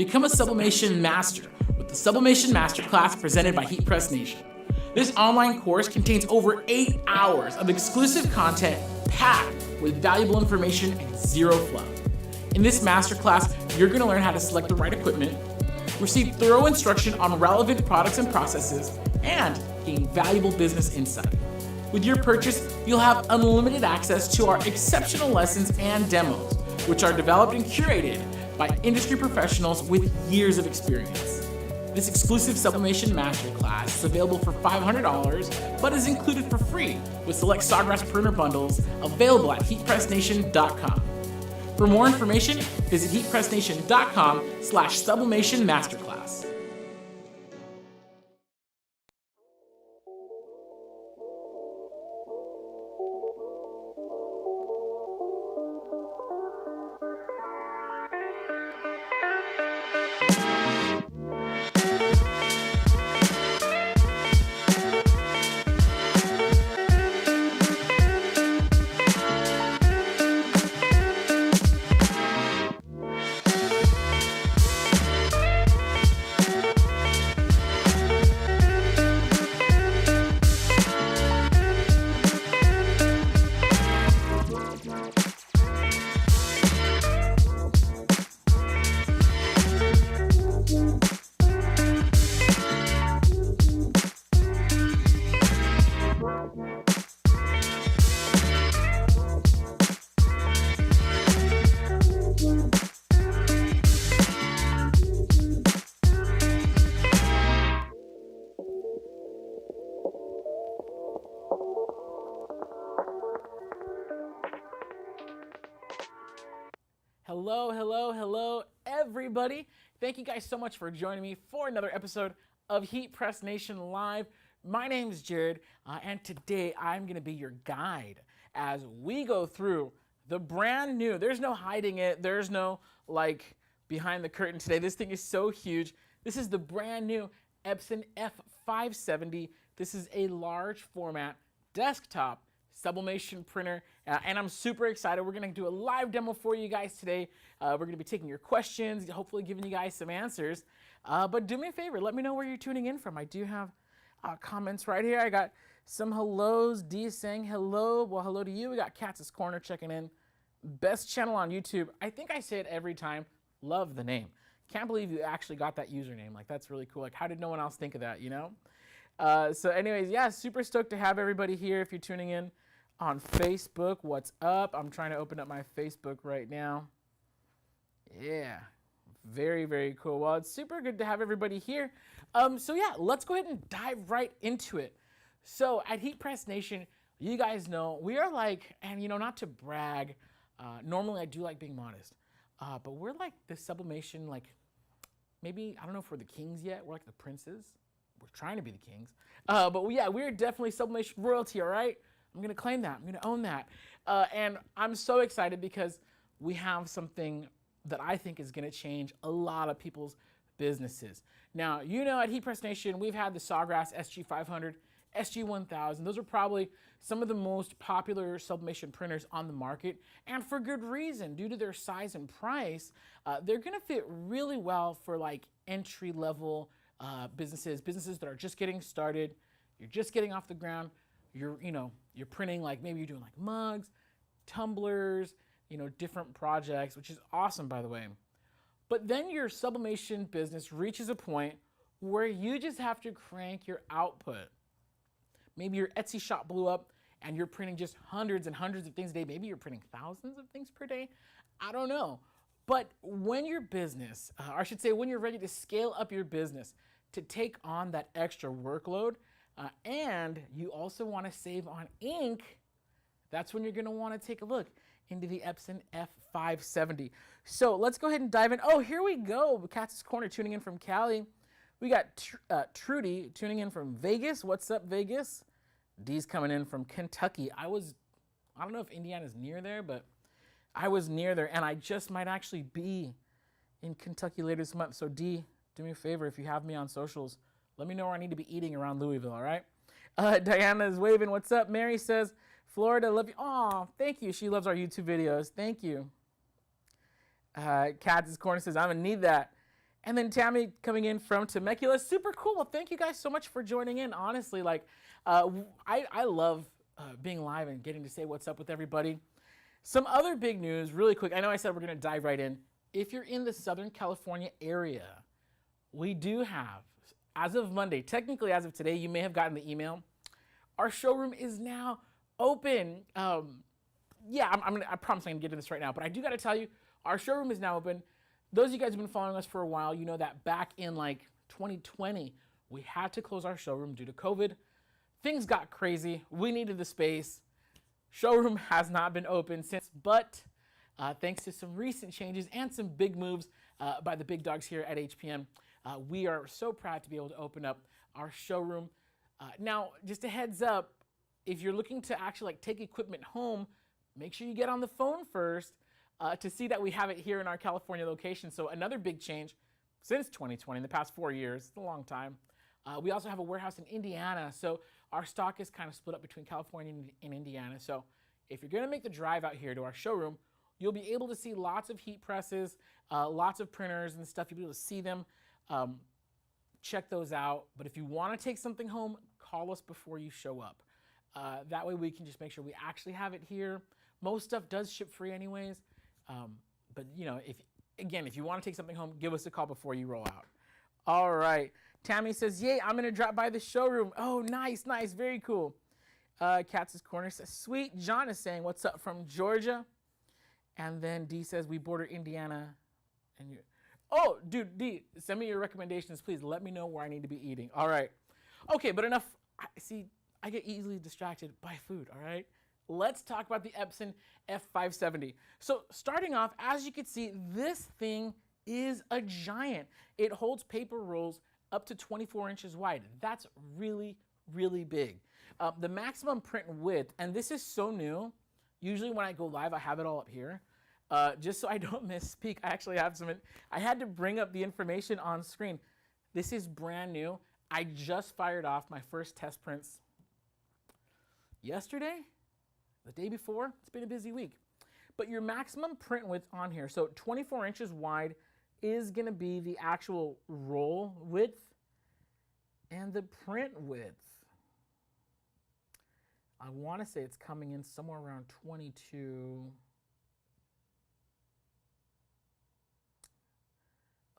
Become a Sublimation Master with the Sublimation Masterclass presented by Heat Press Nation. This online course contains over 8 hours of exclusive content packed with valuable information and zero fluff. In this masterclass, you're going to learn how to select the right equipment, receive thorough instruction on relevant products and processes, and gain valuable business insight. With your purchase, you'll have unlimited access to our exceptional lessons and demos, which are developed and curated by industry professionals with years of experience. This exclusive Sublimation Masterclass is available for $500, but is included for free with select Sawgrass printer bundles available at heatpressnation.com. For more information, visit heatpressnation.com/Sublimation Masterclass. Hello, everybody. Thank you guys so much for joining me for another episode of Heat Press Nation Live. My name is Jared, and today I'm going to be your guide as we go through the brand new, there's no hiding it, there's no like behind the curtain today. This thing is so huge. This is the brand new Epson F570. This is a large format desktop sublimation printer, and I'm super excited. We're going to do a live demo for you guys today. We're going to be taking your questions, hopefully giving you guys some answers. But do me a favor, let me know where you're tuning in from. I do have comments right here. I got some hellos. D saying hello. Well, hello to you. We got Katz's Corner checking in. Best channel on YouTube. I think I say it every time. Love the name. Can't believe you actually got that username. Like, that's really cool. Like, how did no one else think of that, you know? So anyways, yeah, super stoked to have everybody here. If you're tuning in on Facebook, what's up? I'm trying to open up my Facebook right now. Yeah, very, very cool. Well, it's super good to have everybody here. So yeah, let's go ahead and dive right into it. So at Heat Press Nation, you guys know we are like, and you know, not to brag, normally I do like being modest, but we're like the sublimation, like maybe, I don't know if we're the kings yet, we're like the princes. We're trying to be the kings. But yeah, we're definitely sublimation royalty, all right? I'm gonna claim that, I'm gonna own that. And I'm so excited because we have something that I think is gonna change a lot of people's businesses. Now, you know, at Heat Press Nation, we've had the Sawgrass SG500, SG1000. Those are probably some of the most popular sublimation printers on the market, and for good reason. Due to their size and price, they're gonna fit really well for like entry-level businesses that are just getting started. You're just getting off the ground. You're printing, like maybe you're doing like mugs, tumblers, you know, different projects, which is awesome, by the way. But then your sublimation business reaches a point where you just have to crank your output. Maybe your Etsy shop blew up and you're printing just hundreds and hundreds of things a day. Maybe you're printing thousands of things per day. I don't know. But when your business, or I should say when you're ready to scale up your business to take on that extra workload, and you also want to save on ink, that's when you're going to want to take a look into the Epson F570. So let's go ahead and dive in. Oh, here we go. Katz's Corner tuning in from Cali. We got Trudy tuning in from Vegas. What's up, Vegas? D's coming in from Kentucky. I don't know if Indiana's near there, but I was near there, and I just might actually be in Kentucky later this month. So D, do me a favor, if you have me on socials, let me know where I need to be eating around Louisville, all right? Diana's waving. What's up? Mary says, Florida, love you. Aw, thank you. She loves our YouTube videos. Thank you. Katz's Corner says, I'm going to need that. And then Tammy coming in from Temecula, super cool. Well, thank you guys so much for joining in. Honestly, like, I love being live and getting to say what's up with everybody. Some other big news, really quick. I know I said we're going to dive right in. If you're in the Southern California area, we do have, as of Monday, technically as of today, you may have gotten the email. Our showroom is now open. Yeah, I promise I'm going to get to this right now, but I do got to tell you, our showroom is now open. Those of you guys who have been following us for a while, you know that back in like 2020, we had to close our showroom due to COVID. Things got crazy. We needed the space. Showroom has not been open since, but thanks to some recent changes and some big moves by the big dogs here at HPM, we are so proud to be able to open up our showroom. Now, just a heads up, if you're looking to actually like take equipment home, make sure you get on the phone first to see that we have it here in our California location. So another big change since 2020, in the past 4 years, it's a long time. We also have a warehouse in Indiana. So our stock is kind of split up between California and Indiana. So if you're gonna make the drive out here to our showroom, you'll be able to see lots of heat presses, lots of printers and stuff. You'll be able to see them, check those out. But if you wanna take something home, call us before you show up. That way we can just make sure we actually have it here. Most stuff does ship free anyways. But you know, if you want to take something home, give us a call before you roll out. All right. Tammy says, yay, I'm going to drop by the showroom. Oh, nice, nice. Very cool. Katz's Corner says, sweet. John is saying, what's up from Georgia? And then D says, we border Indiana. And you, oh, dude, D, send me your recommendations, please. Let me know where I need to be eating. All right. Okay, but enough. See, I get easily distracted by food, all right? Let's talk about the Epson F570. So starting off, as you can see, this thing is a giant. It holds paper rolls up to 24 inches wide. That's really, really big. The maximum print width, and this is so new, usually when I go live, I have it all up here. Just so I don't misspeak, I actually have some, I had to bring up the information on screen. This is brand new. I just fired off my first test prints yesterday. The day before. It's been a busy week. But your maximum print width on here, so 24 inches wide is going to be the actual roll width, and the print width, I want to say it's coming in somewhere around 22.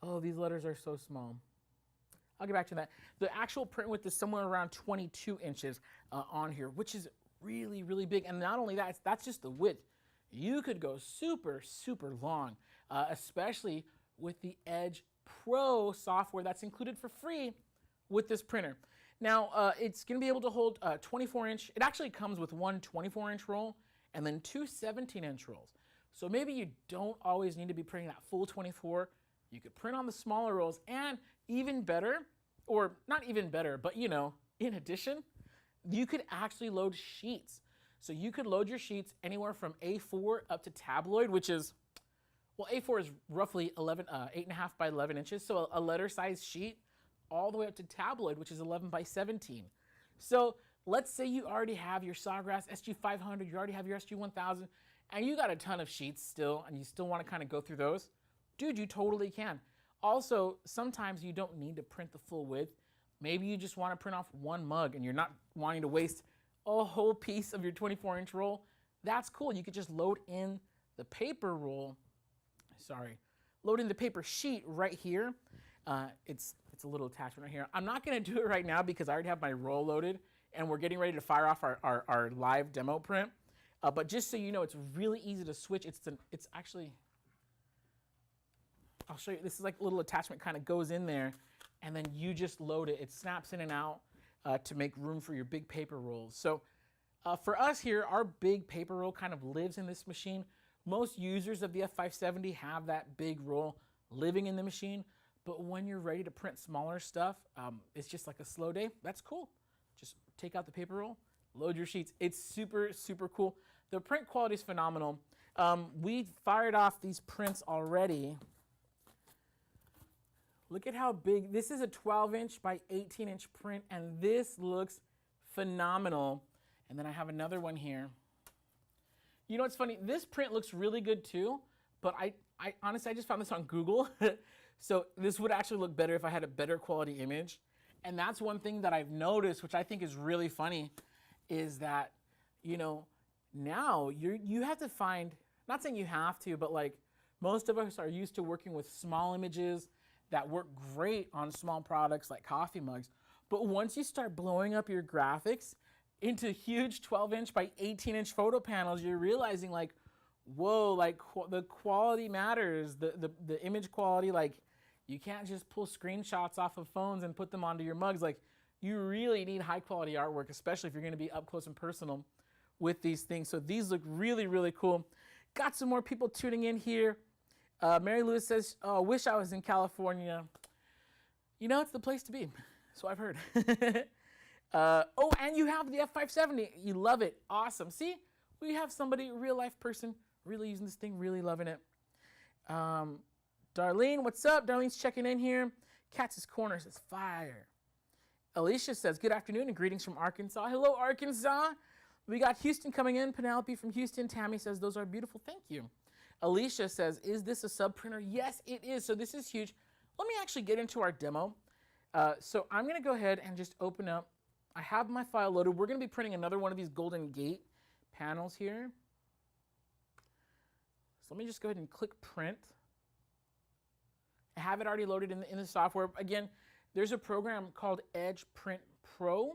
Oh, these letters are so small. I'll get back to that. The actual print width is somewhere around 22 inches on here, which is really, really big. And not only that, that's just the width. You could go super, super long, especially with the Edge Pro software that's included for free with this printer. Now, it's going to be able to hold 24-inch. It actually comes with one 24-inch roll and then two 17-inch rolls. So maybe you don't always need to be printing that full 24. You could print on the smaller rolls, and even better, or not even better, but you know, in addition, you could actually load sheets. So you could load your sheets anywhere from A4 up to tabloid, which is, well, A4 is roughly 8.5 by 11 inches. So a letter size sheet all the way up to tabloid, which is 11 by 17. So let's say you already have your Sawgrass SG500, you already have your SG1000, and you got a ton of sheets still, and you still want to kind of go through those. Dude, you totally can. Also, sometimes you don't need to print the full width. Maybe you just want to print off one mug and you're not wanting to waste a whole piece of your 24-inch roll. That's cool. You could just load in the paper roll, load in the paper sheet right here. It's a little attachment right here. I'm not going to do it right now because I already have my roll loaded and we're getting ready to fire off our live demo print. But just so you know, it's really easy to switch. It's actually, I'll show you. This is like a little attachment kind of goes in there, and then you just load it. It snaps in and out to make room for your big paper rolls. So for us here, our big paper roll kind of lives in this machine. Most users of the F570 have that big roll living in the machine, but when you're ready to print smaller stuff, it's just like a slow day. That's cool. Just take out the paper roll, load your sheets. It's super, super cool. The print quality is phenomenal. We fired off these prints already. Look at how big, this is a 12-inch by 18-inch print, and this looks phenomenal. And then I have another one here. You know what's funny? This print looks really good too, but honestly, I just found this on Google. So this would actually look better if I had a better quality image. And that's one thing that I've noticed, which I think is really funny, is that, you know, now you have to find, not saying you have to, but like most of us are used to working with small images that work great on small products like coffee mugs. But once you start blowing up your graphics into huge 12-inch by 18-inch photo panels, you're realizing like, whoa, like the quality matters, the image quality. Like, you can't just pull screenshots off of phones and put them onto your mugs. Like, you really need high quality artwork, especially if you're going to be up close and personal with these things. So these look really, really cool. Got some more people tuning in here. Mary Lewis says, oh, wish I was in California. You know, it's the place to be. So I've heard. Oh, and you have the F570. You love it. Awesome. See, we have somebody, a real life person, really using this thing, really loving it. Darlene, what's up? Darlene's checking in here. Katz's Corner says, fire. Alicia says, good afternoon and greetings from Arkansas. Hello, Arkansas. We got Houston coming in. Penelope from Houston. Tammy says, those are beautiful. Thank you. Alicia says, is this a sub printer? Yes, it is. So this is huge. Let me actually get into our demo. So I'm going to go ahead and just open up. I have my file loaded. We're going to be printing another one of these Golden Gate panels here. So let me just go ahead and click print. I have it already loaded in the software. Again, there's a program called Edge Print Pro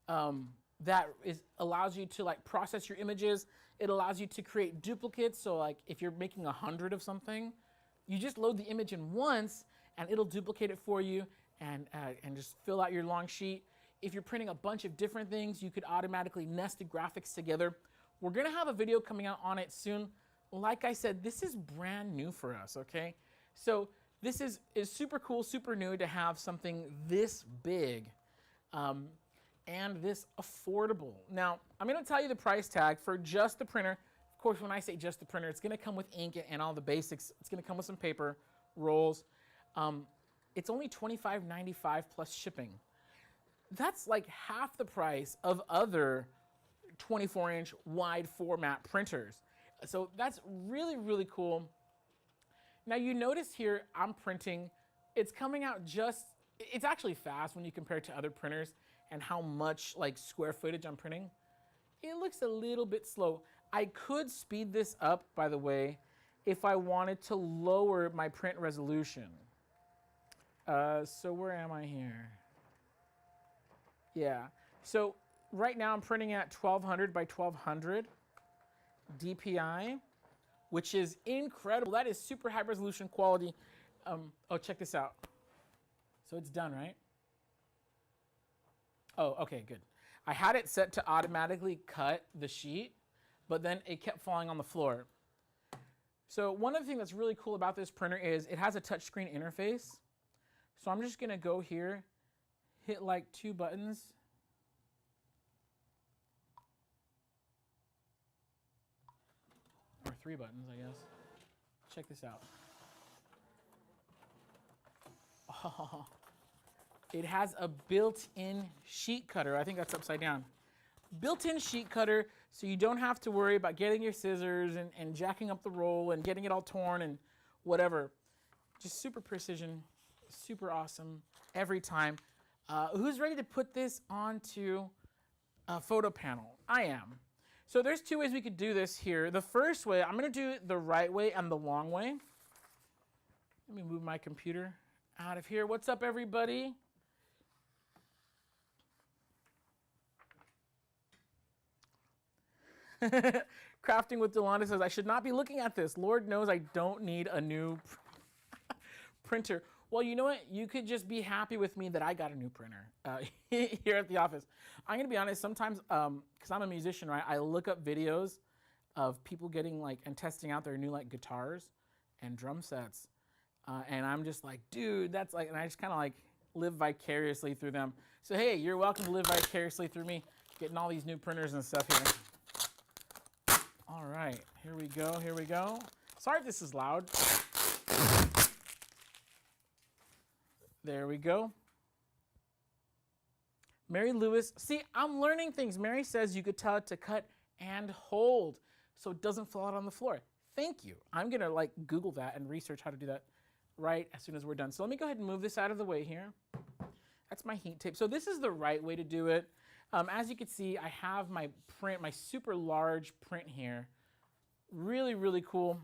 that allows you to like process your images. It allows you to create duplicates. So like if you're making 100 of something, you just load the image in once and it'll duplicate it for you and just fill out your long sheet. If you're printing a bunch of different things, you could automatically nest the graphics together. We're gonna have a video coming out on it soon. Like I said, this is brand new for us, okay? So this is super cool, super new to have something this big and this affordable. Now, I'm gonna tell you the price tag for just the printer. Of course, when I say just the printer, it's gonna come with ink and all the basics. It's gonna come with some paper, rolls. It's only $25.95 plus shipping. That's like half the price of other 24-inch wide format printers. So that's really, really cool. Now you notice here I'm printing, it's coming out it's actually fast when you compare it to other printers and how much like square footage I'm printing. It looks a little bit slow. I could speed this up, by the way, if I wanted to lower my print resolution. So where am I here? Yeah, so right now I'm printing at 1200 by 1200 DPI, which is incredible. That is super high resolution quality. Oh, check this out. So it's done, right? Oh, okay, good. I had it set to automatically cut the sheet, but then it kept falling on the floor. So one of the things that's really cool about this printer is it has a touchscreen interface. So I'm just gonna go here, hit like 2 buttons. Or 3 buttons, I guess. Check this out. Oh, it has a built-in sheet cutter. I think that's upside down. Built-in sheet cutter, so you don't have to worry about getting your scissors and jacking up the roll and getting it all torn and whatever. Just super precision, super awesome every time. Who's ready to put this onto a photo panel? I am. So there's 2 ways we could do this here. The first way, I'm going to do it the right way and the long way. Let me move my computer out of here. What's up, everybody? Crafting with Delonda says, I should not be looking at this. Lord knows I don't need a new printer. Well, you know what? You could just be happy with me that I got a new printer here at the office. I'm going to be honest, sometimes, because I'm a musician, right, I look up videos of people getting like, and testing out their new like guitars and drum sets. And I'm just like, dude, that's like, and I just kind of like live vicariously through them. So, hey, you're welcome to live vicariously through me, getting all these new printers and stuff here. All right, here we go, here we go. Sorry if this is loud. There we go. Mary Lewis, see, I'm learning things. Mary says you could tell it to cut and hold so it doesn't fall out on the floor. Thank you. I'm gonna like Google that and research how to do that right as soon as we're done. So let me go ahead and move this out of the way here. That's my heat tape. So this is the right way to do it. As you can see, I have my print, my super large print here. Really, really cool.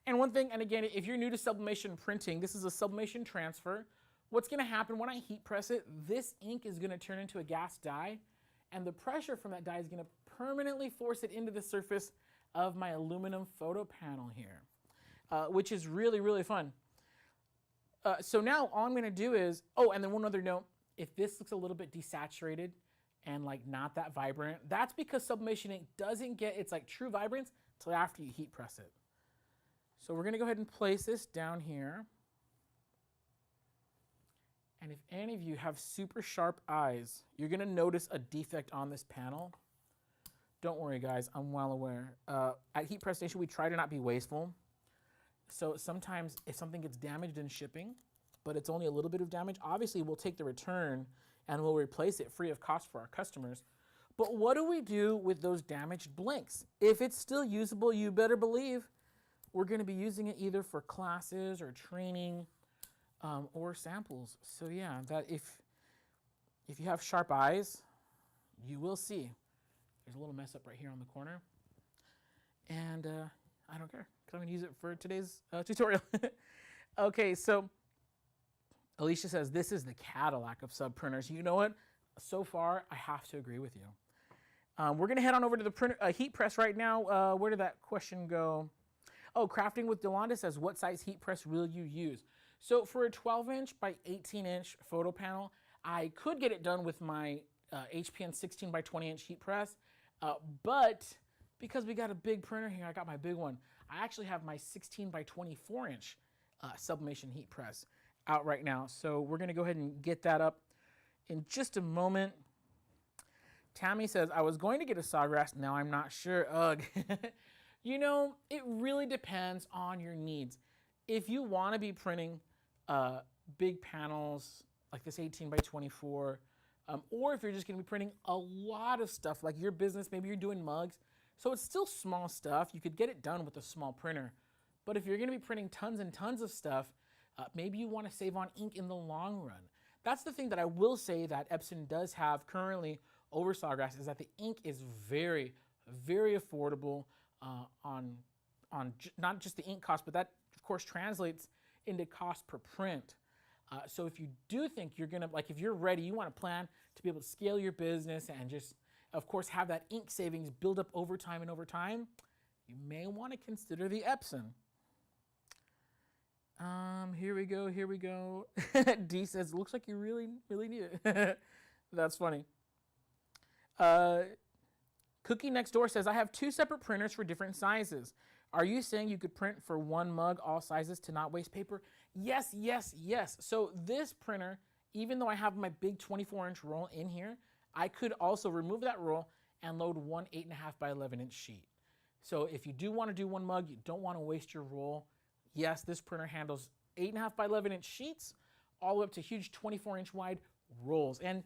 And one thing, and again, if you're new to sublimation printing, this is a sublimation transfer. What's gonna happen when I heat press it, this ink is gonna turn into a gas dye, and the pressure from that dye is gonna permanently force it into the surface of my aluminum photo panel here, which is really, really fun. So now all I'm gonna do is, oh, and then one other note, if this looks a little bit desaturated and like not that vibrant, that's because sublimation ink doesn't get its like true vibrance until after you heat press it. So we're gonna go ahead and place this down here. And if any of you have super sharp eyes, you're gonna notice a defect on this panel. Don't worry guys, I'm well aware. At Heat Press Nation, we try to not be wasteful. So sometimes if something gets damaged in shipping, but it's only a little bit of damage, obviously we'll take the return and we'll replace it free of cost for our customers. But what do we do with those damaged blanks? If it's still usable, you better believe we're gonna be using it either for classes or training or samples. So yeah, that if you have sharp eyes, you will see. There's a little mess up right here on the corner. And I don't care, because I'm gonna use it for today's tutorial. Okay, so Alicia says, this is the Cadillac of sub printers. You know what? So far, I have to agree with you. We're gonna head on over to the printer, heat press right now. Where did that question go? Oh, Crafting with Delonda says, what size heat press will you use? So for a 12-inch by 18-inch photo panel, I could get it done with my HPN 16 by 20-inch heat press, but because we got a big printer here, I got my big one. I actually have my 16 by 24-inch sublimation heat press out right now. So we're gonna go ahead and get that up in just a moment. Tammy says, I was going to get a Sawgrass, now I'm not sure. Ugh. You know, it really depends on your needs. If you wanna be printing big panels like this 18 by 24, or if you're just gonna be printing a lot of stuff like your business, maybe you're doing mugs, so it's still small stuff, you could get it done with a small printer. But if you're gonna be printing tons and tons of stuff, maybe you wanna save on ink in the long run. That's the thing that I will say that Epson does have currently over Sawgrass, is that the ink is very, very affordable on not just the ink cost, but that of course translates into cost per print. So if you do think you're gonna, like if you're ready, you wanna plan to be able to scale your business and just, of course, have that ink savings build up over time and over time, you may wanna consider the Epson. Here we go, here we go. D says, looks like you really, really need it. That's funny. Cookie Next Door says, I have 2 separate printers for different sizes. Are you saying you could print for one mug, all sizes, to not waste paper? Yes, yes, yes. So this printer, even though I have my big 24-inch roll in here, I could also remove that roll and load one 8.5 by 11-inch sheet. So if you do want to do one mug, you don't want to waste your roll, yes, this printer handles 8.5 by 11-inch sheets, all the way up to huge 24-inch wide rolls. And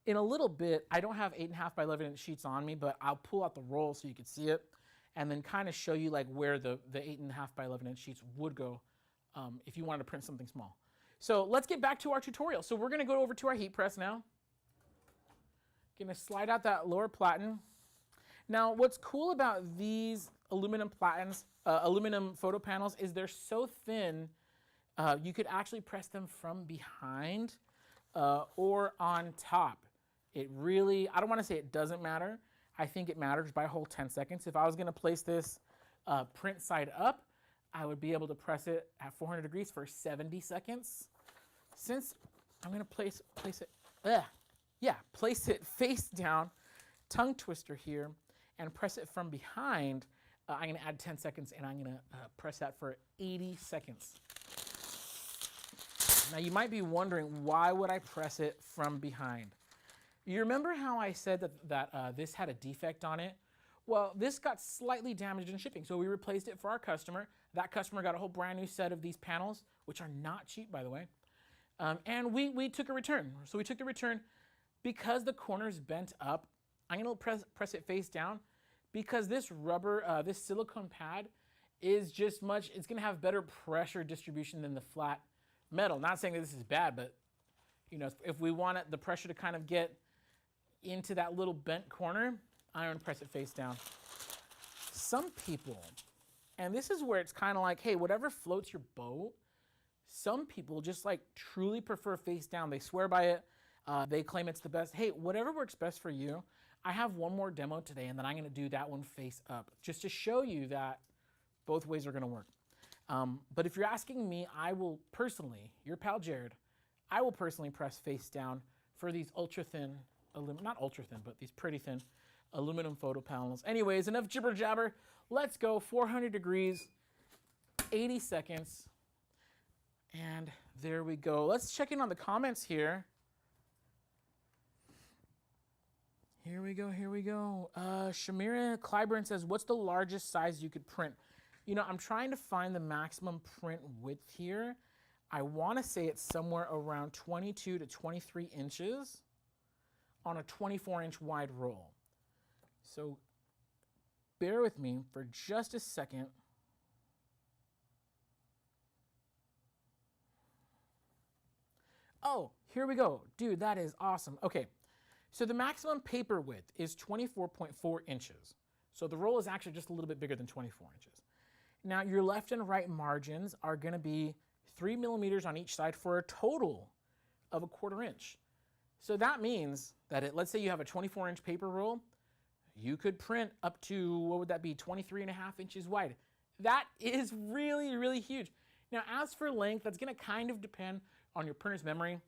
in a little bit, I don't have 8.5 by 11-inch sheets on me, but I'll pull out the roll so you can see it, and then kind of show you like where the 8.5 by 11-inch sheets would go if you wanted to print something small. So let's get back to our tutorial. So we're gonna go over to our heat press now. Gonna slide out that lower platen. Now, what's cool about these aluminum platens, aluminum photo panels, is they're so thin, you could actually press them from behind or on top. It really, I don't wanna say it doesn't matter. I think it matters by a whole 10 seconds. If I was gonna place this print side up, I would be able to press it at 400 degrees for 70 seconds. Since I'm gonna place it face down, tongue twister here, and press it from behind, I'm gonna add 10 seconds and I'm gonna press that for 80 seconds. Now you might be wondering, why would I press it from behind? You remember how I said that this had a defect on it? Well, this got slightly damaged in shipping, so we replaced it for our customer. That customer got a whole brand new set of these panels, which are not cheap, by the way. And we took a return. So we took the return because the corner's bent up. I'm gonna press it face down because this rubber, this silicone pad, is just much, it's gonna have better pressure distribution than the flat metal. Not saying that this is bad, but you know, if we want the pressure to kind of get into that little bent corner, I'm gonna press it face down. Some people, and this is where it's kind of like, hey, whatever floats your boat, some people just like truly prefer face down. They swear by it. They claim it's the best. Hey, whatever works best for you. I have one more demo today, and then I'm gonna do that one face up, just to show you that both ways are gonna work. But if you're asking me, I will personally, your pal Jared, I will personally press face down for these ultra thin, not ultra thin, but these pretty thin aluminum photo panels. Anyways, enough jibber jabber. Let's go 400 degrees, 80 seconds. And there we go. Let's check in on the comments here. Here we go, here we go. Shamira Clyburn says, what's the largest size you could print? You know, I'm trying to find the maximum print width here. I want to say it's somewhere around 22 to 23 inches on a 24-inch wide roll. So bear with me for just a second. Oh, here we go. Dude, that is awesome. Okay, so the maximum paper width is 24.4 inches. So the roll is actually just a little bit bigger than 24 inches. Now your left and right margins are gonna be 3 millimeters on each side for a total of a 1/4 inch. So that means that let's say you have a 24-inch paper roll, you could print up to, what would that be, 23.5 inches wide. That is really, really huge. Now, as for length, that's gonna kind of depend on your printer's memory,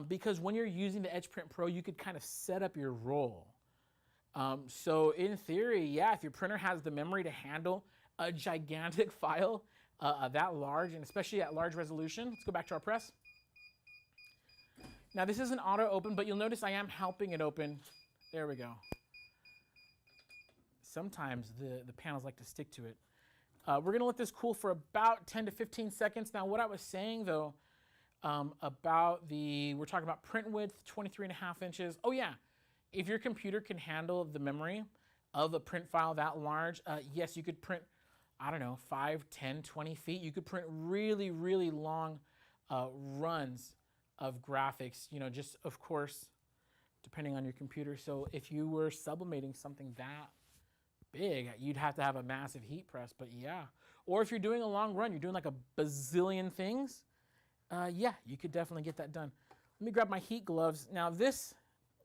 because when you're using the Edge Print Pro, you could kind of set up your roll. So in theory, yeah, if your printer has the memory to handle a gigantic file that large, and especially at large resolution, let's go back to our press. Now this isn't auto open, but you'll notice I am helping it open. There we go. Sometimes the panels like to stick to it. We're gonna let this cool for about 10 to 15 seconds. Now what I was saying though, about we're talking about print width, 23.5 inches. Oh yeah, if your computer can handle the memory of a print file that large, yes, you could print, I don't know, 5, 10, 20 feet. You could print really, really long runs of graphics, you know, just of course, depending on your computer. So if you were sublimating something that big, you'd have to have a massive heat press, but yeah. Or if you're doing a long run, you're doing like a bazillion things, yeah, you could definitely get that done. Let me grab my heat gloves. Now this,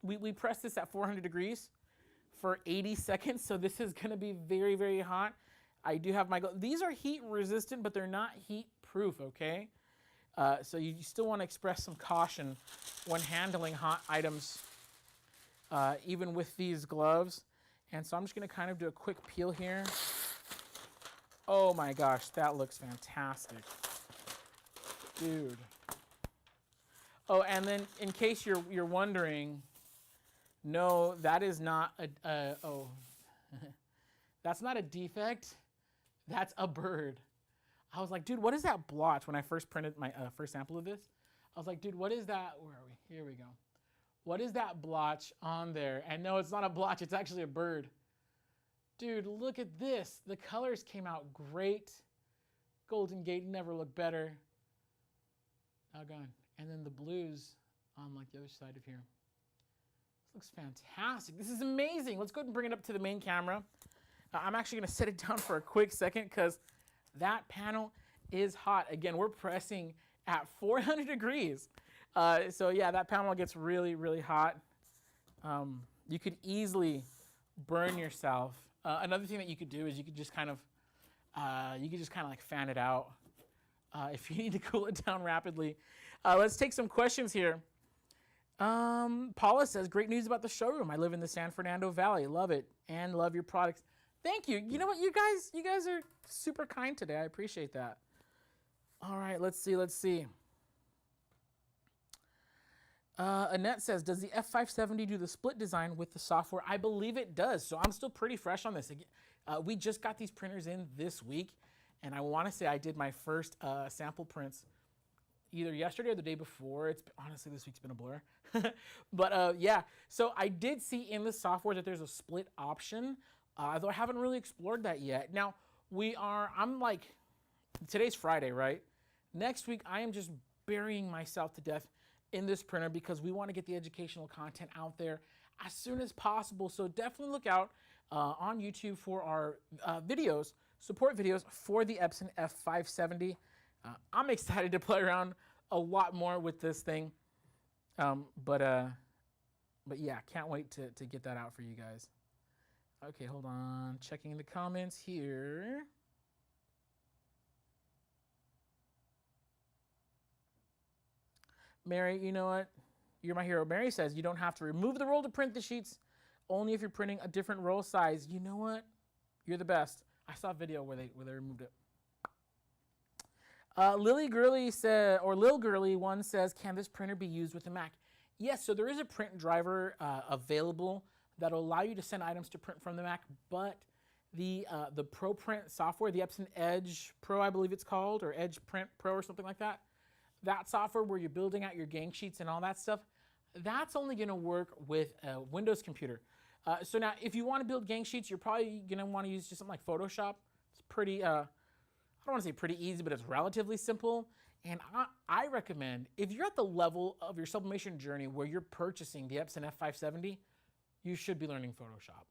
we pressed this at 400 degrees for 80 seconds, so this is gonna be very, very hot. I do have my gloves. These are heat resistant, but they're not heat proof, okay? So you still wanna express some caution when handling hot items, even with these gloves. And so I'm just gonna kind of do a quick peel here. Oh my gosh, that looks fantastic. Dude. Oh, and then in case you're wondering, no, that is not that's not a defect, that's a bird. I was like, dude, what is that blotch? When I first printed my first sample of this, I was like, dude, what is that? Where are we? Here we go. What is that blotch on there? And no, it's not a blotch, it's actually a bird. Dude, look at this. The colors came out great. Golden Gate never looked better. Doggone. And then the blues on like the other side of here. This looks fantastic. This is amazing. Let's go ahead and bring it up to the main camera. I'm actually gonna set it down for a quick second because that panel is hot. Again, we're pressing at 400 degrees. So yeah, that panel gets really, really hot. You could easily burn yourself. Another thing that you could do is you could just kind of like fan it out if you need to cool it down rapidly. Let's take some questions here. Paula says, great news about the showroom. I live in the San Fernando Valley. Love it and love your products. Thank you. You know what, you guys are super kind today. I appreciate that. All right, let's see. Annette says, does the F570 do the split design with the software? I believe it does, so I'm still pretty fresh on this. We just got these printers in this week, and I want to say I did my first sample prints either yesterday or the day before. Honestly, this week's been a blur. But yeah, so I did see in the software that there's a split option, though I haven't really explored that yet. Now, I'm like, today's Friday, right? Next week, I am just burying myself to death in this printer because we want to get the educational content out there as soon as possible. So definitely look out on YouTube for our videos, support videos for the Epson F570. I'm excited to play around a lot more with this thing. But yeah, can't wait to get that out for you guys. Okay, hold on. Checking the comments here. Mary, you know what? You're my hero. Mary says you don't have to remove the roll to print the sheets, only if you're printing a different roll size. You know what? You're the best. I saw a video where they removed it. Lily Gurley said, or Lil Gurley one says, can this printer be used with a Mac? Yes, so there is a print driver available that'll allow you to send items to print from the Mac, but the ProPrint software, the Epson Edge Pro, I believe it's called, or Edge Print Pro or something like that, that software where you're building out your gang sheets and all that stuff, that's only going to work with a Windows computer. So now, if you want to build gang sheets, you're probably going to want to use just something like Photoshop. It's pretty, I don't want to say pretty easy, but it's relatively simple. And I recommend, if you're at the level of your sublimation journey where you're purchasing the Epson F570, you should be learning Photoshop.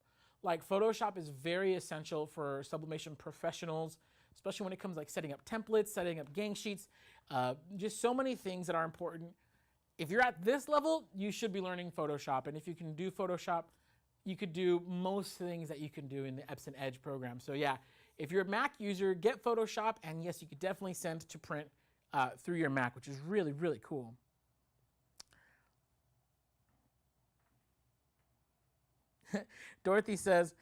Like, Photoshop is very essential for sublimation professionals, especially when it comes like setting up templates, setting up gang sheets, just so many things that are important. If you're at this level, you should be learning Photoshop. And if you can do Photoshop, you could do most things that you can do in the Epson Edge program. So yeah, if you're a Mac user, get Photoshop, and yes, you could definitely send to print through your Mac, which is really, really cool. Dorothy says,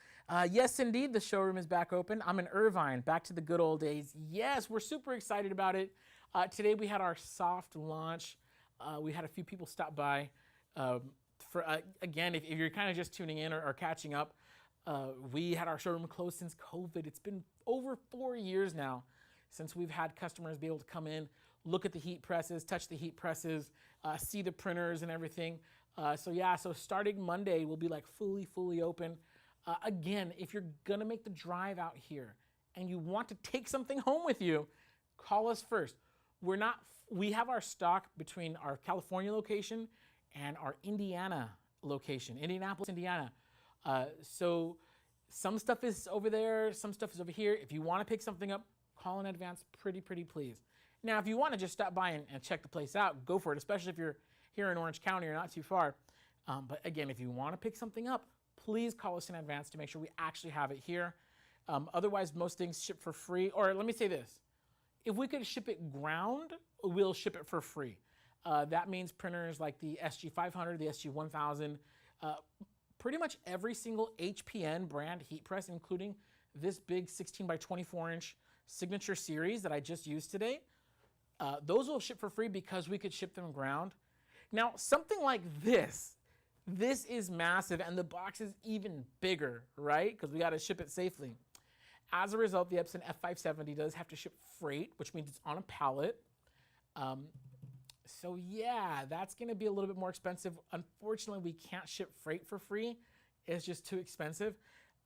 yes, indeed, the showroom is back open. I'm in Irvine, back to the good old days. Yes, we're super excited about it. Today we had our soft launch. We had a few people stop by. Again, if you're kind of just tuning in or catching up, we had our showroom closed since COVID. It's been over 4 years now since we've had customers be able to come in, look at the heat presses, touch the heat presses, see the printers and everything. So yeah, so starting Monday, we'll be like fully open. Again, if you're gonna make the drive out here and you want to take something home with you, call us first. We have our stock between our California location and our Indiana location, Indianapolis, Indiana. So some stuff is over there, some stuff is over here. If you want to pick something up, call in advance, pretty please. Now, if you want to just stop by and check the place out, go for it, especially if you're here in Orange County or not too far. But again, if you want to pick something up, please call us in advance to make sure we actually have it here. Otherwise, most things ship for free. Or let me say this. If we could ship it ground, we'll ship it for free. That means printers like the SG500, the SG1000, pretty much every single HPN brand heat press, including this big 16 by 24 inch signature series that I just used today, those will ship for free because we could ship them ground. Now, something like this is massive, and the box is even bigger, right? Because we got to ship it safely. As a result, the Epson F570 does have to ship freight, which means it's on a pallet. So yeah, that's going to be a little bit more expensive. Unfortunately, we can't ship freight for free. It's just too expensive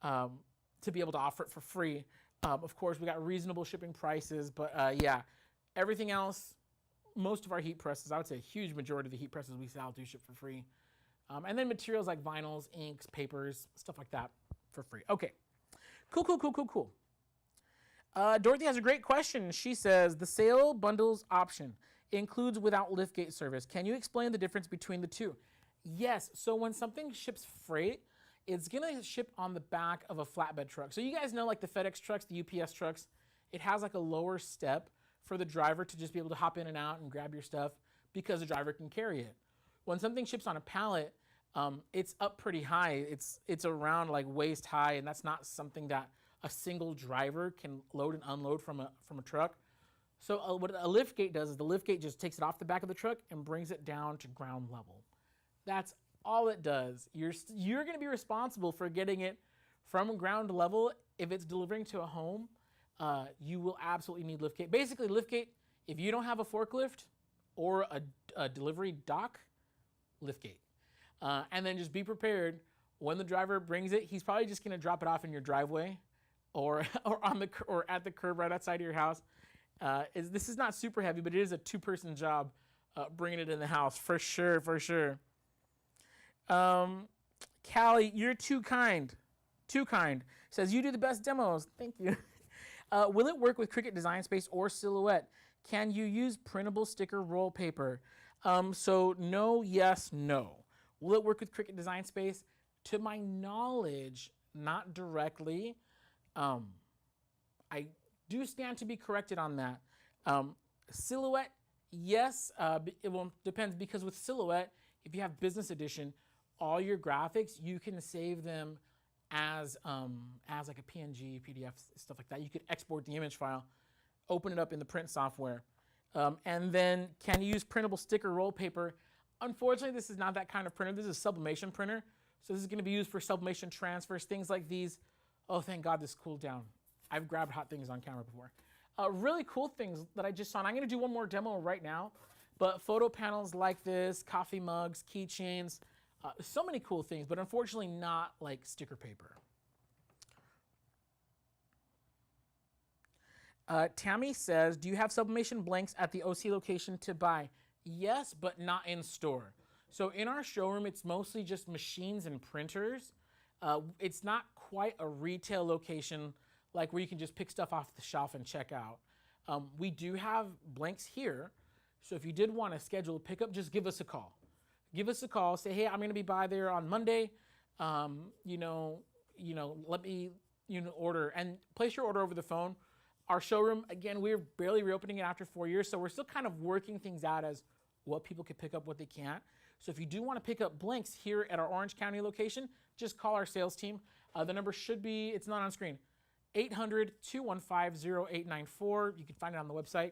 to be able to offer it for free. Of course, we got reasonable shipping prices, but yeah, everything else, most of our heat presses, I would say a huge majority of the heat presses we sell do ship for free. And then materials like vinyls, inks, papers, stuff like that for free. Okay, cool. Dorothy has a great question. She says, the sale bundles option includes without liftgate service. Can you explain the difference between the two? Yes, so when something ships freight, it's gonna ship on the back of a flatbed truck. So you guys know, like the FedEx trucks, the UPS trucks, it has like a lower step for the driver to just be able to hop in and out and grab your stuff because the driver can carry it. When something ships on a pallet, it's up pretty high. It's around like waist high, and that's not something that a single driver can load and unload from a truck. So what a liftgate does is the liftgate just takes it off the back of the truck and brings it down to ground level. That's all it does. You're going to be responsible for getting it from ground level. If it's delivering to a home, you will absolutely need liftgate. Basically, liftgate, if you don't have a forklift or a delivery dock, liftgate. And then just be prepared when the driver brings it. He's probably just going to drop it off in your driveway. or or at the curb right outside of your house. This is not super heavy, but it is a 2-person job bringing it in the house for sure, for sure. Callie, you're too kind. Too kind. Says you do the best demos. Thank you. Will it work with Cricut Design Space or Silhouette? Can you use printable sticker roll paper? So no, yes, no. Will it work with Cricut Design Space? To my knowledge, not directly. I do stand to be corrected on that. Silhouette, yes. It will depends, because with Silhouette, if you have Business Edition, all your graphics, you can save them as like a PNG, PDF, stuff like that. You could export the image file, open it up in the print software. And then can you use printable sticker roll paper? Unfortunately, this is not that kind of printer. This is a sublimation printer. So this is going to be used for sublimation transfers, things like these. Oh, thank God this cooled down. I've grabbed hot things on camera before. Really cool things that I just saw. And I'm going to do one more demo right now. But photo panels like this, coffee mugs, keychains, so many cool things, but unfortunately not like sticker paper. Tammy says, do you have sublimation blanks at the OC location to buy? Yes, but not in store. So in our showroom, it's mostly just machines and printers. It's not quite a retail location like where you can just pick stuff off the shelf and check out. We do have blanks here. So if you did want to schedule a pickup, just give us a call. Give us a call. Say, hey, I'm going to be by there on Monday. Let me order, and place your order over the phone. Our showroom, again, we're barely reopening it after 4 years, so we're still kind of working things out as what people can pick up, what they can't. So if you do want to pick up blanks here at our Orange County location, just call our sales team. The number should be, it's not on screen, 800-215-0894. You can find it on the website.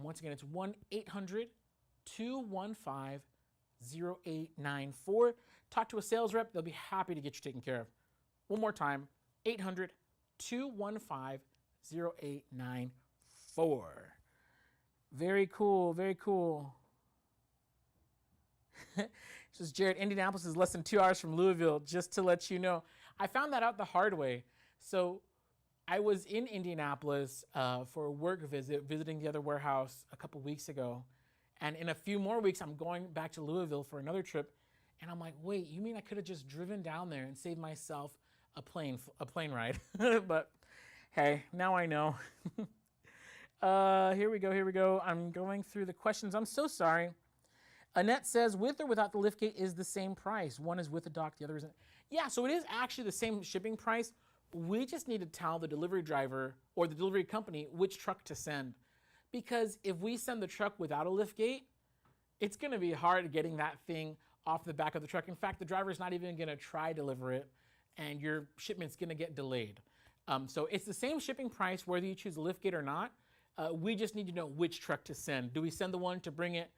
Once again, it's 1-800-215-0894. Talk to a sales rep. They'll be happy to get you taken care of. One more time, 800-215-0894. Very cool, very cool. Says Jared, Indianapolis is less than 2 hours from Louisville, just to let you know. I found that out the hard way. So I was in Indianapolis for a work visit, visiting the other warehouse a couple weeks ago. And in a few more weeks, I'm going back to Louisville for another trip. And I'm like, wait, you mean I could have just driven down there and saved myself a plane ride? But hey, now I know. Here we go. I'm going through the questions. I'm so sorry. Annette says, with or without the liftgate is the same price. One is with a dock, the other isn't. Yeah, so it is actually the same shipping price. We just need to tell the delivery driver or the delivery company which truck to send. Because if we send the truck without a liftgate, it's going to be hard getting that thing off the back of the truck. In fact, the driver's not even going to try deliver it, and your shipment's going to get delayed. So it's the same shipping price whether you choose a liftgate or not. We just need to know which truck to send. Do we send the one to bring it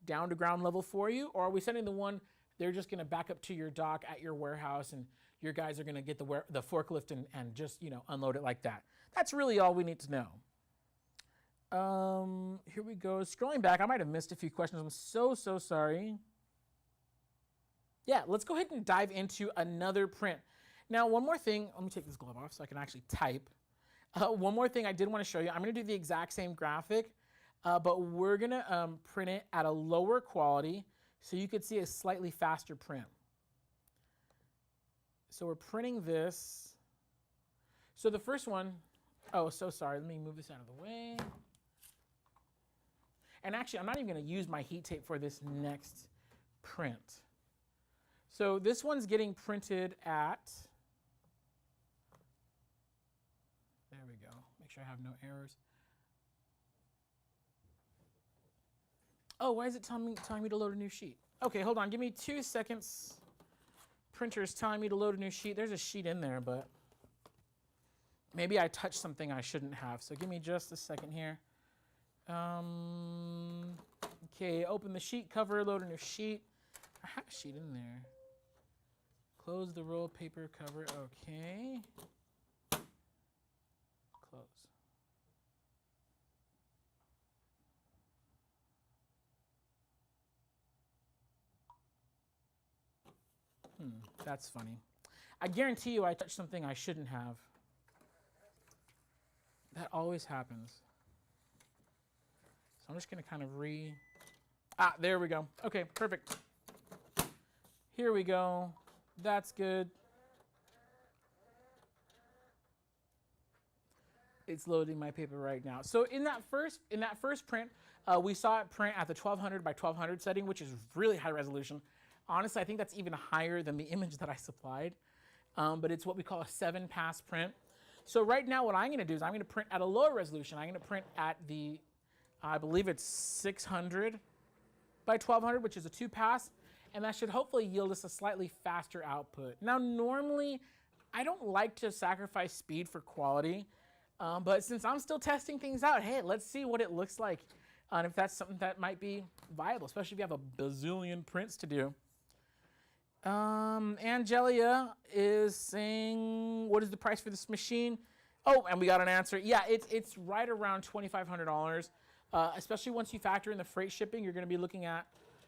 down to ground level for you, or are we sending the one they're just going to back up to your dock at your warehouse, and your guys are going to get the forklift and just unload it like that? That's really all we need to know. Here we go. Scrolling back, I might have missed a few questions. I'm so sorry. Yeah, let's go ahead and dive into another print. Now, one more thing. Let me take this glove off so I can actually type. One more thing I did want to show you. I'm going to do the exact same graphic, but we're going to print it at a lower quality so you could see a slightly faster print. So we're printing this. So the first one, oh, so sorry. Let me move this out of the way. And actually, I'm not even going to use my heat tape for this next print. So this one's getting printed at, there we go. Make sure I have no errors. Oh, why is it telling me to load a new sheet? Okay, hold on. Give me 2 seconds. Printer's telling me to load a new sheet. There's a sheet in there, but maybe I touched something I shouldn't have. So give me just a second here. Okay, open the sheet cover, load a new sheet. I have a sheet in there. Close the roll paper cover. Okay. Close. That's funny. I guarantee you I touched something I shouldn't have. That always happens. So I'm just going to kind of there we go. Okay, perfect. Here we go. That's good. It's loading my paper right now. So in that first print, we saw it print at the 1200 by 1200 setting, which is really high resolution. Honestly, I think that's even higher than the image that I supplied. But it's what we call a 7-pass print. So right now what I'm going to do is I'm going to print at a lower resolution. I'm going to print at the, I believe it's 600 by 1200, which is a 2-pass. And that should hopefully yield us a slightly faster output. Now normally, I don't like to sacrifice speed for quality. But since I'm still testing things out, hey, let's see what it looks like. And if that's something that might be viable, especially if you have a bazillion prints to do. Angelia is saying, what is the price for this machine? Oh, and we got an answer. Yeah, it's right around $2,500. Especially once you factor in the freight shipping, you're going to be looking at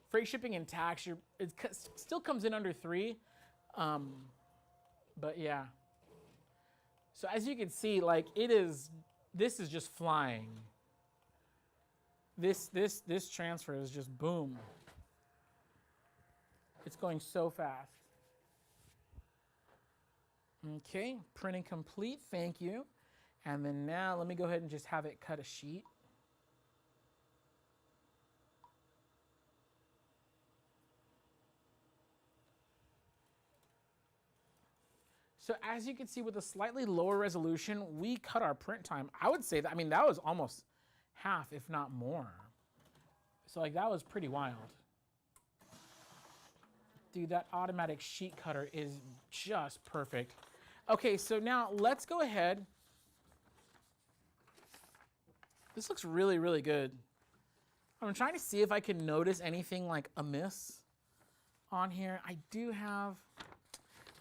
freight shipping and tax. It still comes in under $3,000. But yeah. So as you can see, like this is just flying. This transfer is just boom. It's going so fast. Okay, printing complete, thank you. And then now let me go ahead and just have it cut a sheet. So as you can see with a slightly lower resolution, we cut our print time. I would say that, I mean, that was almost half, if not more. So like that was pretty wild. Dude, that automatic sheet cutter is just perfect. Okay, so now let's go ahead. This looks really, really good. I'm trying to see if I can notice anything like amiss on here. I do have,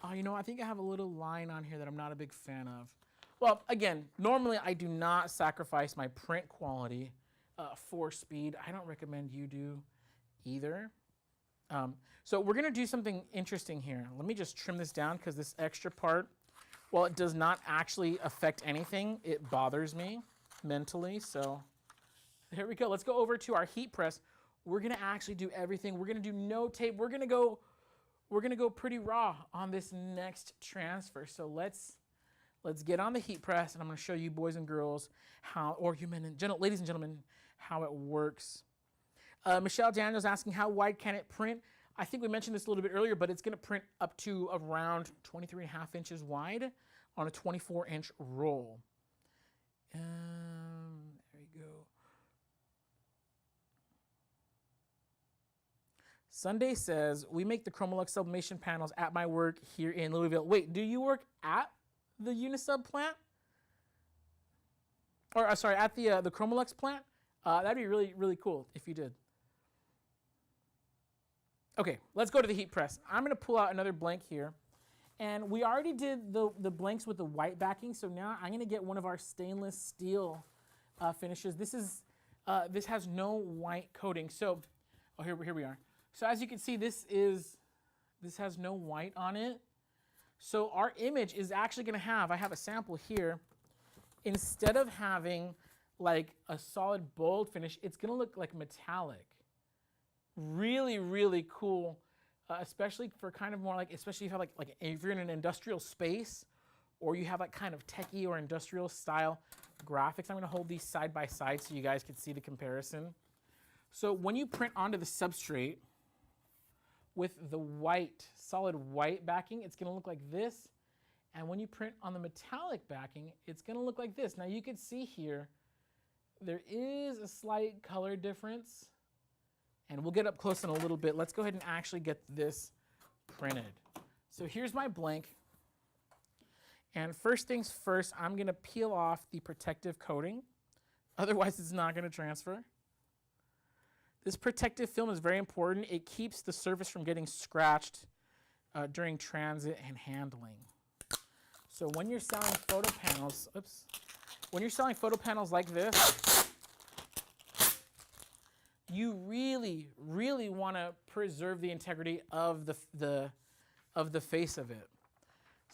oh, you know, I think I have a little line on here that I'm not a big fan of. Well, again, normally I do not sacrifice my print quality for speed. I don't recommend you do either. So we're gonna do something interesting here. Let me just trim this down because this extra part, while it does not actually affect anything, it bothers me mentally. So there we go. Let's go over to our heat press. We're gonna actually do everything. We're gonna do no tape. We're gonna go pretty raw on this next transfer. So let's get on the heat press, and I'm gonna show you boys and girls how, or you men and ladies and gentlemen, how it works. Michelle Daniels asking, how wide can it print? I think we mentioned this a little bit earlier, but it's going to print up to around 23.5 inches wide on a 24-inch roll. There you go. Sunday says, we make the Chromolux sublimation panels at my work here in Louisville. Wait, do you work at the Unisub plant? Or sorry, at the Chromolux plant? That'd be really, really cool if you did. Okay, let's go to the heat press. I'm gonna pull out another blank here. And we already did the blanks with the white backing, so now I'm gonna get one of our stainless steel finishes. This has no white coating. So, oh, here we are. So as you can see, this has no white on it. So our image is actually gonna have, I have a sample here, instead of having like a solid bold finish, it's gonna look like metallic. Really, really cool, especially for kind of more like, especially if you have like if you're in an industrial space, or you have like kind of techie or industrial style graphics. I'm gonna hold these side by side so you guys can see the comparison. So when you print onto the substrate with the white, solid white backing, it's gonna look like this. And when you print on the metallic backing, it's gonna look like this. Now you can see here, there is a slight color difference. And we'll get up close in a little bit. Let's go ahead and actually get this printed. So here's my blank. And first things first, I'm gonna peel off the protective coating. Otherwise, it's not gonna transfer. This protective film is very important. It keeps the surface from getting scratched during transit and handling. So when you're selling photo panels, when you're selling photo panels like this, you really, really want to preserve the integrity of the face of it.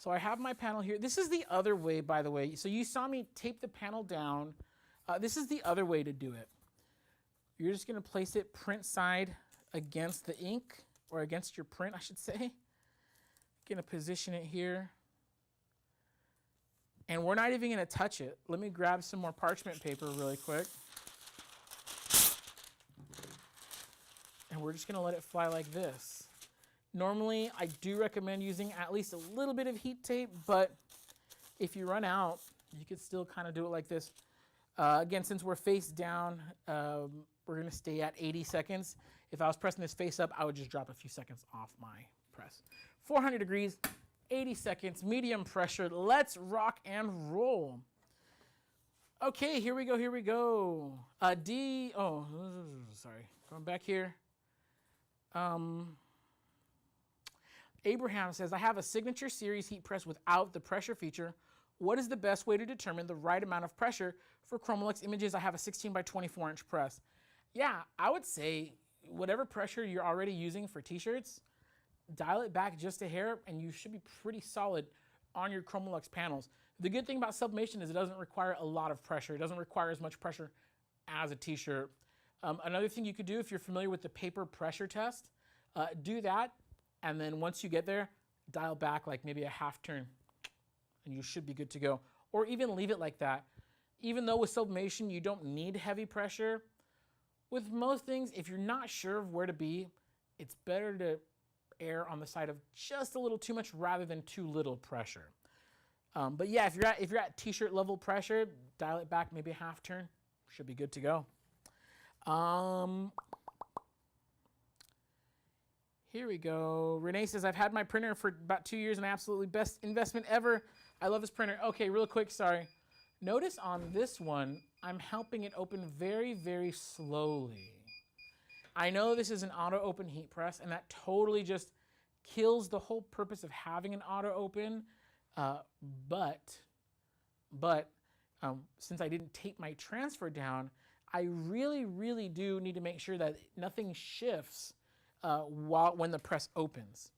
So I have my panel here. This is the other way, by the way. So you saw me tape the panel down. This is the other way to do it. You're just going to place it print side against the ink, or against your print, I should say. Going to position it here. And we're not even going to touch it. Let me grab some more parchment paper really quick. And we're just going to let it fly like this. Normally, I do recommend using at least a little bit of heat tape, but if you run out, you could still kind of do it like this. Again, since we're face down, we're going to stay at 80 seconds. If I was pressing this face up, I would just drop a few seconds off my press. 400 degrees, 80 seconds, medium pressure. Let's rock and roll. Okay, here we go, here we go. Sorry, going back here. Abraham says, I have a signature series heat press without the pressure feature. What is the best way to determine the right amount of pressure for Chromolux images? I have a 16 by 24 inch press. Yeah, I would say whatever pressure you're already using for t-shirts, dial it back just a hair and you should be pretty solid on your Chromolux panels. The good thing about sublimation is it doesn't require a lot of pressure. It doesn't require as much pressure as a t-shirt. Another thing you could do if you're familiar with the paper pressure test, do that. And then once you get there, dial back like maybe a half turn and you should be good to go. Or even leave it like that. Even though with sublimation, you don't need heavy pressure, with most things, if you're not sure of where to be, it's better to err on the side of just a little too much rather than too little pressure. But yeah, if you're at t-shirt level pressure, dial it back maybe a half turn, should be good to go. Here we go. Renee says, I've had my printer for about 2 years and absolutely best investment ever. I love this printer. Okay, real quick, sorry. Notice on this one, I'm helping it open very, very slowly. I know this is an auto open heat press and that totally just kills the whole purpose of having an auto open. But since I didn't tape my transfer down, I really, really do need to make sure that nothing shifts when the press opens.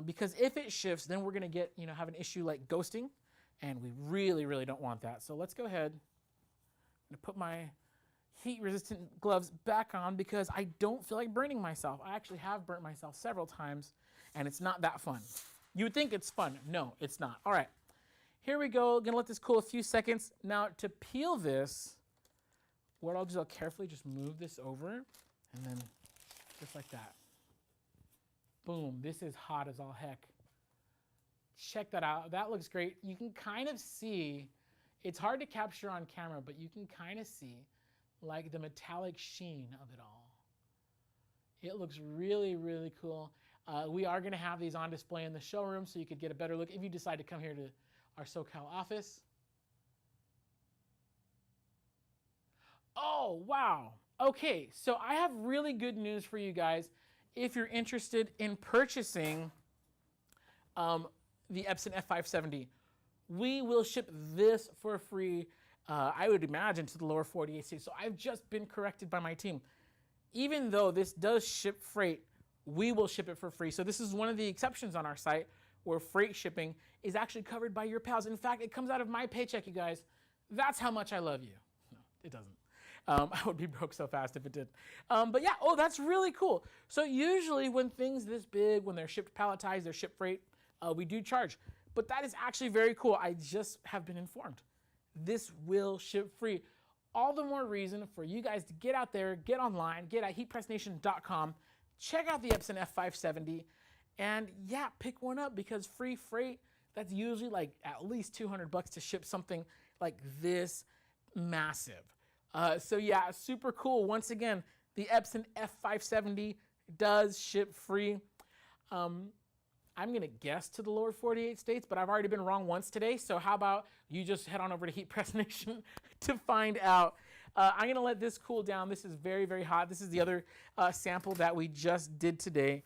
Because if it shifts, then we're going to have an issue like ghosting, and we really, really don't want that. So let's go ahead and put my heat-resistant gloves back on because I don't feel like burning myself. I actually have burnt myself several times, and it's not that fun. You would think it's fun. No, it's not. All right, here we go. Gonna let this cool a few seconds. Now to peel this, what I'll do is I'll carefully just move this over, and then just like that. Boom, this is hot as all heck. Check that out, that looks great. You can kind of see, it's hard to capture on camera, but you can kind of see like the metallic sheen of it all. It looks really, really cool. We are gonna have these on display in the showroom so you could get a better look if you decide to come here to our SoCal office. Oh, wow. Okay, so I have really good news for you guys if you're interested in purchasing the Epson F570. We will ship this for free, I would imagine, to the lower 48 states. So I've just been corrected by my team. Even though this does ship freight, we will ship it for free. So this is one of the exceptions on our site where freight shipping is actually covered by your pals. In fact, it comes out of my paycheck, you guys. That's how much I love you. No, it doesn't. I would be broke so fast if it did. But yeah, oh, that's really cool. So usually when things this big, when they're shipped palletized, they're shipped freight, we do charge. But that is actually very cool. I just have been informed. This will ship free. All the more reason for you guys to get out there, get online, get at heatpressnation.com, check out the Epson F570, and yeah, pick one up because free freight, that's usually like at least $200 to ship something like this massive. So yeah, super cool. Once again, the Epson F570 does ship free. I'm gonna guess to the lower 48 states, but I've already been wrong once today. So how about you just head on over to Heat Press Nation to find out. I'm gonna let this cool down. This is very, very hot. This is the other sample that we just did today.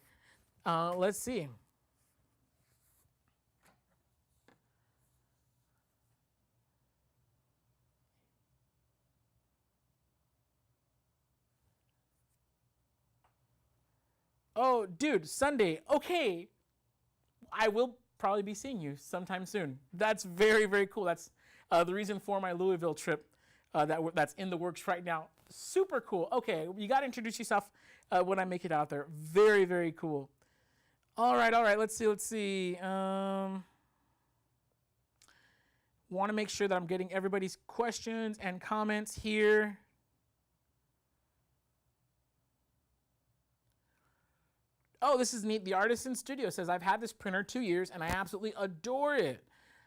Let's see. Oh, dude, Sunday. Okay. I will probably be seeing you sometime soon. That's very, very cool. That's the reason for my Louisville trip that's in the works right now. Super cool. Okay, you got to introduce yourself when I make it out there. Very, very cool. All right. Let's see. Want to make sure that I'm getting everybody's questions and comments here. Oh, this is neat. The Artisan Studio says, I've had this printer 2 years and I absolutely adore it.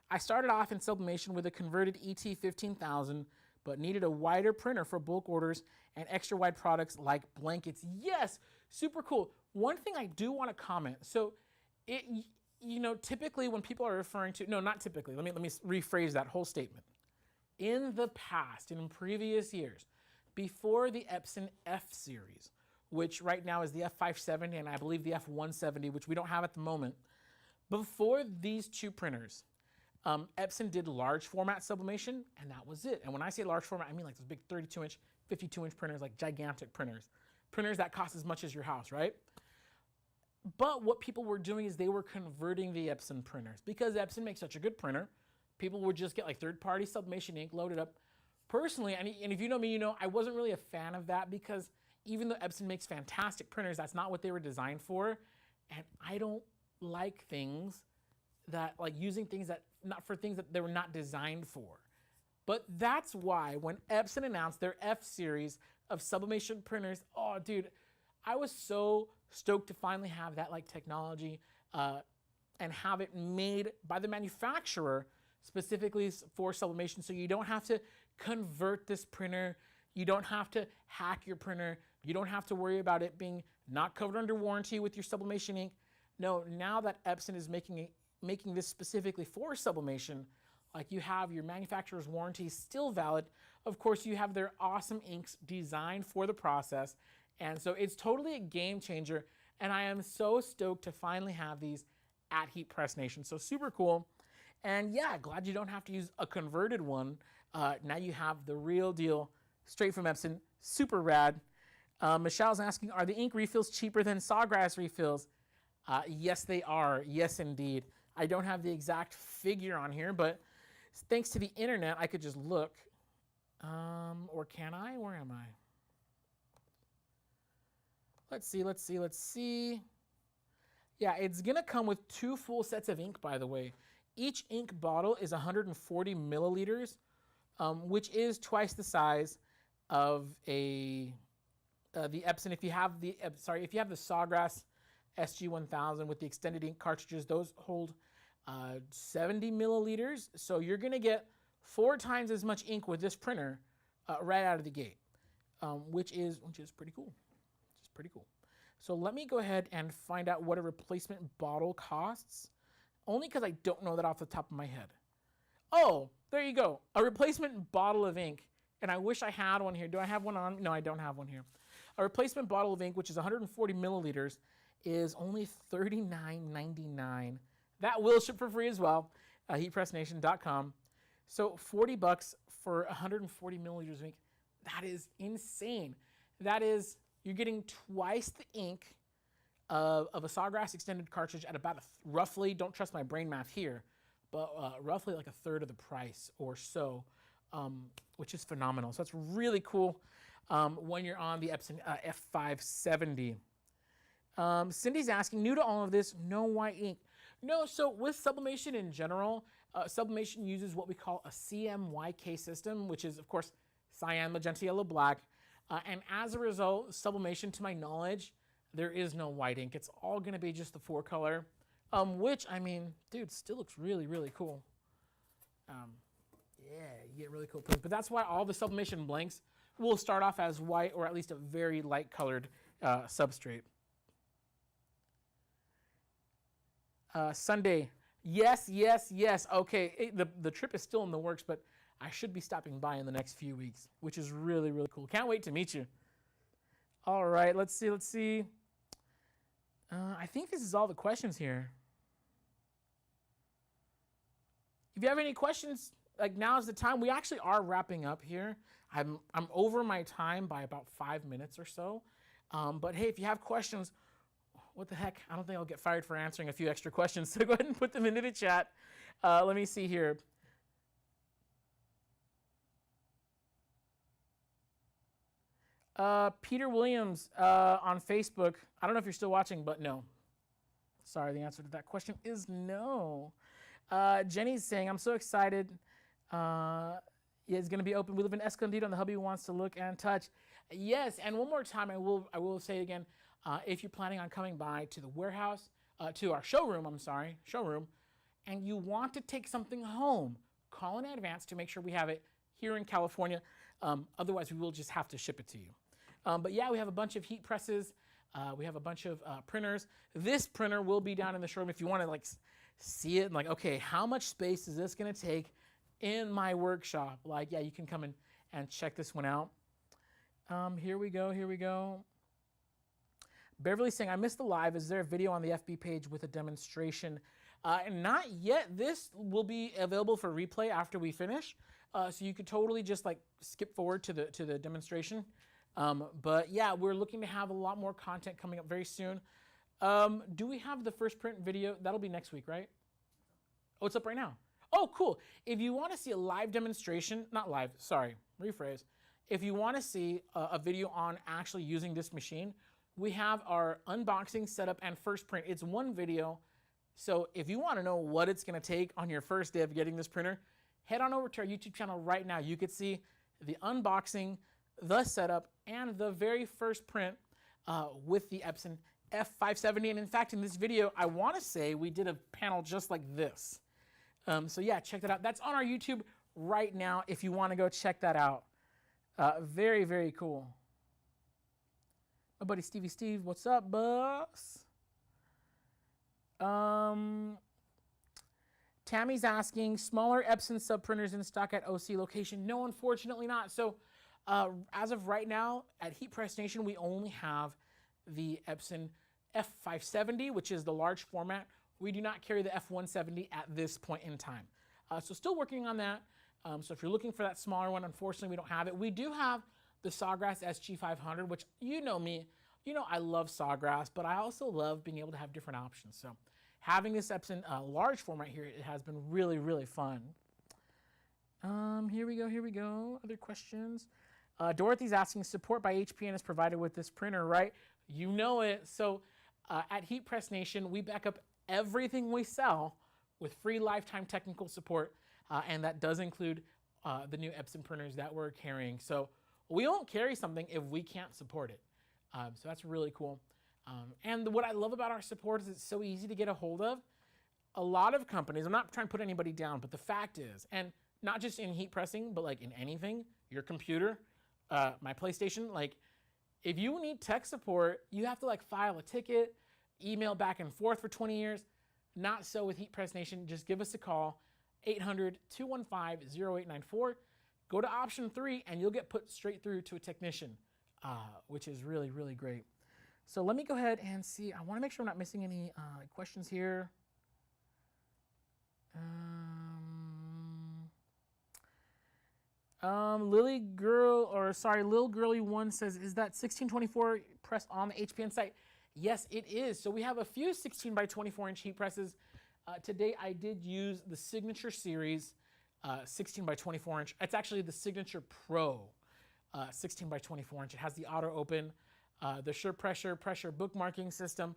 I started off in sublimation with a converted ET15000, but needed a wider printer for bulk orders and extra wide products like blankets. Yes, super cool. One thing I do want to comment. So, typically when people are referring to, no, not typically. Let me rephrase that whole statement. In the past, in previous years, before the Epson F series, which right now is the F570 and I believe the F170, which we don't have at the moment. Before these two printers, Epson did large format sublimation, and that was it. And when I say large format, I mean like those big 32-inch, 52-inch printers, like gigantic printers. Printers that cost as much as your house, right? But what people were doing is they were converting the Epson printers. Because Epson makes such a good printer, people would just get like third-party sublimation ink loaded up. Personally, and if you know me, you know I wasn't really a fan of that because even though Epson makes fantastic printers, that's not what they were designed for. And I don't like things that, like using things that, not for things that they were not designed for. But that's why when Epson announced their F series of sublimation printers, oh dude, I was so stoked to finally have that like technology and have it made by the manufacturer specifically for sublimation, so you don't have to convert this printer, you don't have to hack your printer, you don't have to worry about it being not covered under warranty with your sublimation ink. No, now that Epson is making this specifically for sublimation, like you have your manufacturer's warranty still valid. Of course, you have their awesome inks designed for the process. And so it's totally a game changer. And I am so stoked to finally have these at Heat Press Nation. So super cool. And yeah, glad you don't have to use a converted one. Now you have the real deal straight from Epson. Super rad. Michelle's asking, are the ink refills cheaper than Sawgrass refills? Yes, they are. Yes, indeed. I don't have the exact figure on here, but thanks to the internet, I could just look. Or can I? Where am I? Let's see. Yeah, it's going to come with 2 full sets of ink, by the way. Each ink bottle is 140 milliliters, which is twice the size of the Epson. If you have the Sawgrass SG1000 with the extended ink cartridges, those hold 70 milliliters. So you're going to get 4 times as much ink with this printer right out of the gate, which is pretty cool. So let me go ahead and find out what a replacement bottle costs, only because I don't know that off the top of my head. Oh, there you go. A replacement bottle of ink. And I wish I had one here. Do I have one on? No, I don't have one here. A replacement bottle of ink, which is 140 milliliters, is only $39.99. That will ship for free as well. HeatPressNation.com. So $40 for 140 milliliters of ink. That is insane. That is, you're getting twice the ink of a Sawgrass extended cartridge at about roughly, don't trust my brain math here, but roughly like a third of the price or so, which is phenomenal. So that's really cool when you're on the Epson F570. Cindy's asking, new to all of this, no white ink. No, so with sublimation in general, sublimation uses what we call a CMYK system, which is, of course, cyan, magenta, yellow, black. And as a result, sublimation, to my knowledge, there is no white ink. It's all going to be just the 4-color, which, I mean, dude, still looks really, really cool. Yeah, you get really cool prints. But that's why all the sublimation blanks will start off as white or at least a very light-colored substrate. Sunday, yes. Okay, the trip is still in the works, but I should be stopping by in the next few weeks, which is really, really cool. Can't wait to meet you. All right, let's see. I think this is all the questions here. If you have any questions, like now's the time. We actually are wrapping up here. I'm over my time by about 5 minutes or so. But hey, if you have questions, what the heck? I don't think I'll get fired for answering a few extra questions, so go ahead and put them into the chat. Let me see here. Peter Williams on Facebook. I don't know if you're still watching, but no. Sorry, the answer to that question is no. Jenny's saying, I'm so excited. It's going to be open. We live in Escondido, and the hubby wants to look and touch. Yes, and one more time, I will say it again. If you're planning on coming by to the warehouse, to our showroom, and you want to take something home, call in advance to make sure we have it here in California. Otherwise, we will just have to ship it to you. But yeah, we have a bunch of heat presses. We have a bunch of printers. This printer will be down in the showroom if you want to like see it and like, okay, how much space is this going to take in my workshop? Like, yeah, you can come in and check this one out. Here we go. Beverly's saying, I missed the live. Is there a video on the FB page with a demonstration? Not yet. This will be available for replay after we finish. So you could totally just like skip forward to the demonstration. But yeah, we're looking to have a lot more content coming up very soon. Do we have the first print video? That'll be next week, right? Oh, it's up right now. Oh, cool. If you want to see a live demonstration, not live, sorry, rephrase. If you want to see a video on actually using this machine, we have our unboxing, setup, and first print. It's one video. So if you want to know what it's going to take on your first day of getting this printer, head on over to our YouTube channel right now. You could see the unboxing, the setup, and the very first print with the Epson F570. And in fact, in this video, I want to say we did a panel just like this. So yeah, check that out. That's on our YouTube right now if you want to go check that out. Very, very cool. My buddy Stevie Steve, what's up, boss? Tammy's asking, smaller Epson sub printers in stock at OC location? No, unfortunately not. So as of right now, at Heat Press Nation, we only have the Epson F570, which is the large format. We do not carry the F170 at this point in time. So still working on that. So if you're looking for that smaller one, unfortunately, we don't have it. We do have the Sawgrass SG500, which you know me, you know I love Sawgrass, but I also love being able to have different options. So having this Epson large format here, it has been really, really fun. Here we go. Other questions. Dorothy's asking, support by HPN is provided with this printer, right? You know it. So at Heat Press Nation, we back up everything we sell with free lifetime technical support, and that does include the new Epson printers that we're carrying. So we won't carry something if we can't support it. So that's really cool. And what I love about our support is it's so easy to get a hold of. A lot of companies, I'm not trying to put anybody down, but the fact is, and not just in heat pressing, but like in anything, your computer, my PlayStation, like if you need tech support, you have to like file a ticket, email back and forth for 20 years. Not so with Heat Press Nation. Just give us a call, 800-215-0894. Go to option 3 and you'll get put straight through to a technician, which is really, really great. So let me go ahead and see. I want to make sure I'm not missing any questions here. Lil Girly One says, is that 1624 press on the HPN site? Yes, it is. So we have a few 16 by 24 inch heat presses. Today I did use the Signature Series 16 by 24 inch. It's actually the Signature Pro 16 by 24 inch. It has the auto open, the pressure bookmarking system,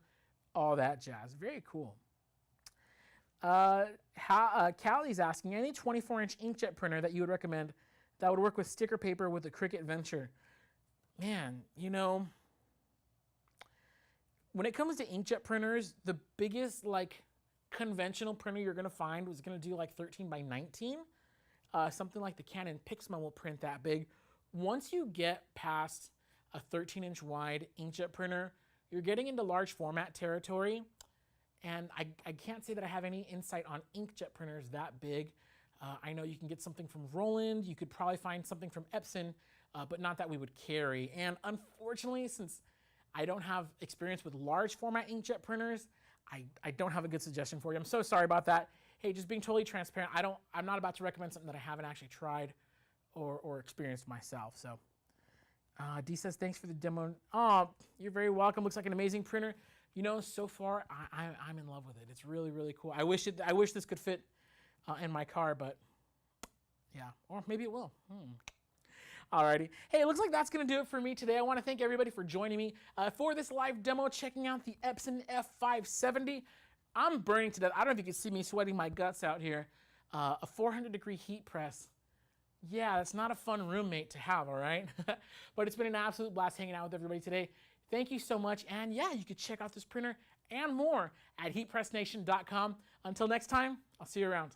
all that jazz. Very cool. Callie's asking, any 24 inch inkjet printer that you would recommend that would work with sticker paper with the Cricut Venture? Man, you know, when it comes to inkjet printers, the biggest like conventional printer you're gonna find was gonna do like 13 by 19. Something like the Canon Pixma will print that big. Once you get past a 13 inch wide inkjet printer, you're getting into large format territory. And I can't say that I have any insight on inkjet printers that big. I know you can get something from Roland. You could probably find something from Epson, but not that we would carry. And unfortunately, since I don't have experience with large format inkjet printers, I don't have a good suggestion for you. I'm so sorry about that. Hey, just being totally transparent, I'm not about to recommend something that I haven't actually tried or experienced myself. So Dee says, thanks for the demo. Oh, you're very welcome. Looks like an amazing printer. you know, so far I'm in love with it. It's really, really cool. I wish this could fit in my car, but yeah, or maybe it will. Alrighty. Hey, it looks like that's going to do it for me today. I want to thank everybody for joining me for this live demo, checking out the Epson F570. I'm burning to death. I don't know if you can see me sweating my guts out here. A 400-degree heat press. Yeah, that's not a fun roommate to have, all right? But it's been an absolute blast hanging out with everybody today. Thank you so much. And yeah, you can check out this printer and more at heatpressnation.com. Until next time, I'll see you around.